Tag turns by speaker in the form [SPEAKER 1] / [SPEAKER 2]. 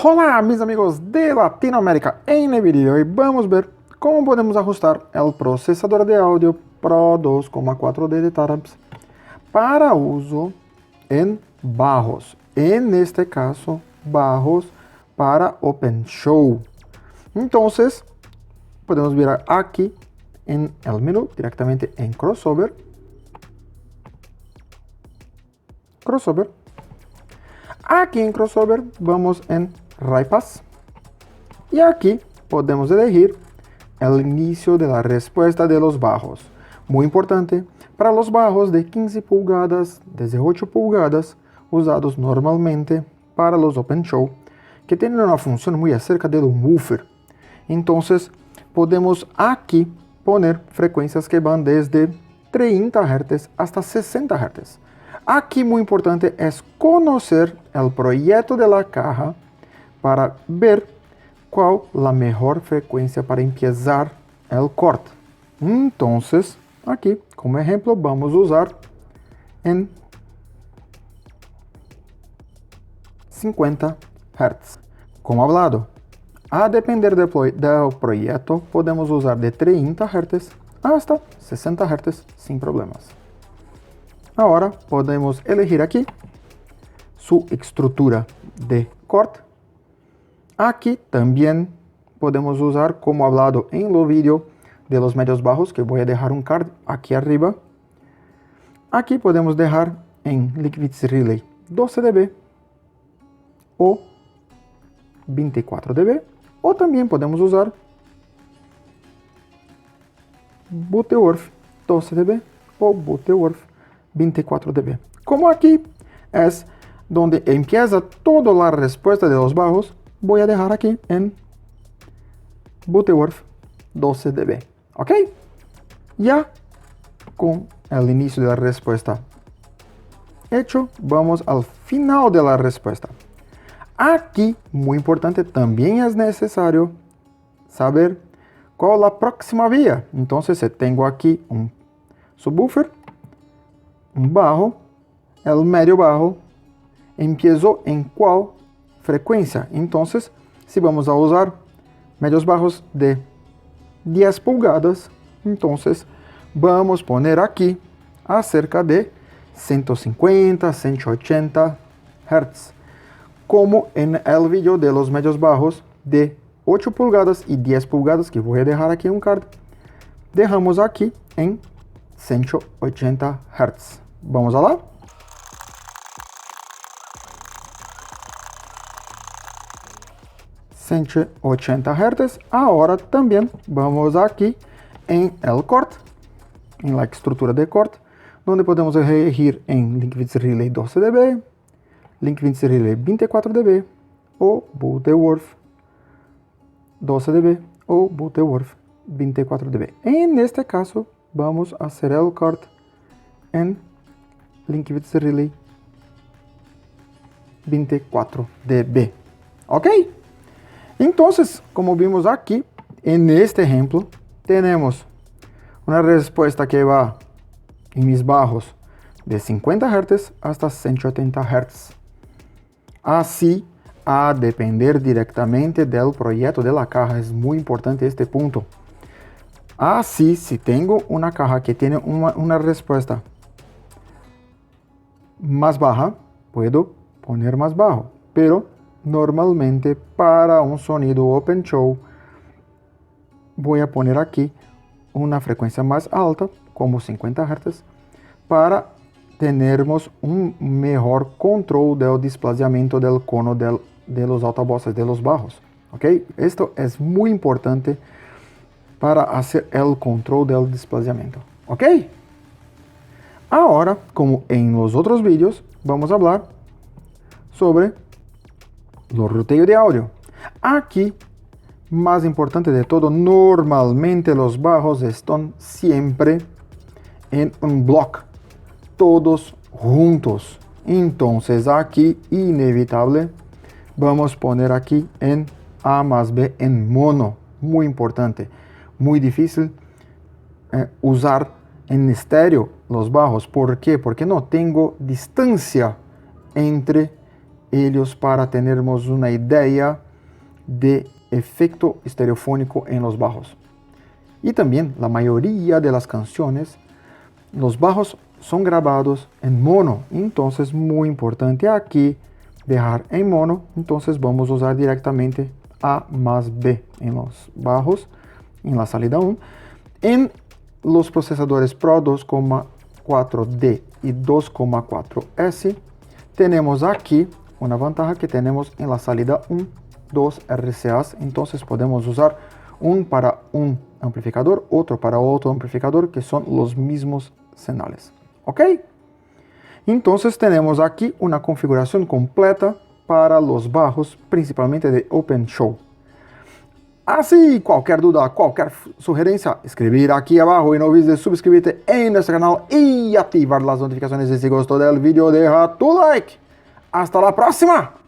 [SPEAKER 1] Olá, mis amigos de Latinoamérica. En el video hoy vamos a ver cómo podemos ajustar el procesador de audio Pro 2,4D de Taraps para uso en bajos. En este caso, bajos para OpenShow. Entonces, podemos ver aquí en el menú, directamente en Crossover. Aquí en Crossover vamos en RayPass y aquí podemos elegir el inicio de la respuesta de los bajos. Muy importante para los bajos de 15 pulgadas, 18 pulgadas, usados normalmente para los OpenShow, que tienen una función muy acerca del woofer. Entonces podemos aquí poner frecuencias que van desde 30 Hz hasta 60 Hz. Aquí muy importante es conocer el proyecto de la caja para ver cuál la mejor frecuencia para empezar el corte. Entonces, aquí como ejemplo vamos a usar en 50 Hz. Como hablado, a depender del proyecto podemos usar de 30 Hz hasta 60 Hz sin problemas. Ahora podemos elegir aquí su estructura de corte. Aquí también podemos usar, como hablado en el vídeo de los medios bajos, que voy a dejar un card aquí arriba. Aquí podemos dejar en Liquids Relay 12 dB o 24 dB, o también podemos usar Butterworth 12 dB o Butterworth 24 dB. Como aquí es donde empieza toda la respuesta de los bajos, voy a dejar aquí en Butterworth 12 dB. ¿Ok? Ya con el inicio de la respuesta hecho, vamos al final de la respuesta. Aquí, muy importante, también es necesario saber cuál es la próxima vía. Entonces, tengo aquí un subwoofer, un bajo, el medio bajo, empezó en cuál frecuencia. Entonces, si vamos a usar medios bajos de 10 pulgadas, entonces vamos a poner aquí acerca de 150, 180 Hz. Como en el vídeo de los medios bajos de 8 pulgadas y 10 pulgadas, que voy a dejar aquí un card, dejamos aquí en 180 Hz. Vamos a la. ...180 Hz. Ahora también vamos aquí en el corte, en la estructura de corte, donde podemos elegir en Liquids Relay 12 dB, Liquids Relay 24 dB o Butterworth 12 dB o Butterworth 24 dB. En este caso vamos a hacer el corte en Liquids Relay 24 dB. ¿Ok? Entonces, como vimos aquí, en este ejemplo, tenemos una respuesta que va en mis bajos de 50 Hz hasta 180 Hz. Así, a depender directamente del proyecto de la caja, es muy importante este punto. Así, si tengo una caja que tiene una respuesta más baja, puedo poner más bajo, pero normalmente para un sonido OpenShow voy a poner aquí una frecuencia más alta, como 50 Hz, para tenermos un mejor control del desplazamiento del cono de los altavoces, de los bajos. ¿Ok? Esto es muy importante para hacer el control del desplazamiento. ¿Ok? Ahora, como en los otros vídeos, vamos a hablar sobre los ruteos de audio. Aquí, más importante de todo, normalmente los bajos están siempre en un bloque, todos juntos. Entonces aquí, inevitable, vamos a poner aquí en A más B en mono. Muy importante, muy difícil usar en estéreo los bajos. ¿Por qué? Porque no tengo distancia entre ellos para tenermos una idea de efecto estereofónico en los bajos. Y también la mayoría de las canciones, los bajos son grabados en mono. Entonces, muy importante aquí dejar en mono. Entonces vamos a usar directamente A más B en los bajos, en la salida 1. En los procesadores Pro 2,4D y 2,4S, tenemos aquí una ventaja que tenemos en la salida 1, 2 RCAs. Entonces podemos usar un para un amplificador, otro para otro amplificador, que son los mismos señales. ¿Ok? Entonces tenemos aquí una configuración completa para los bajos, principalmente de OpenShow. Así, cualquier duda, cualquier sugerencia, escribir aquí abajo y no olvides de suscribirte en nuestro canal y activar las notificaciones. Si te gustó del video, deja tu like. Hasta la próxima.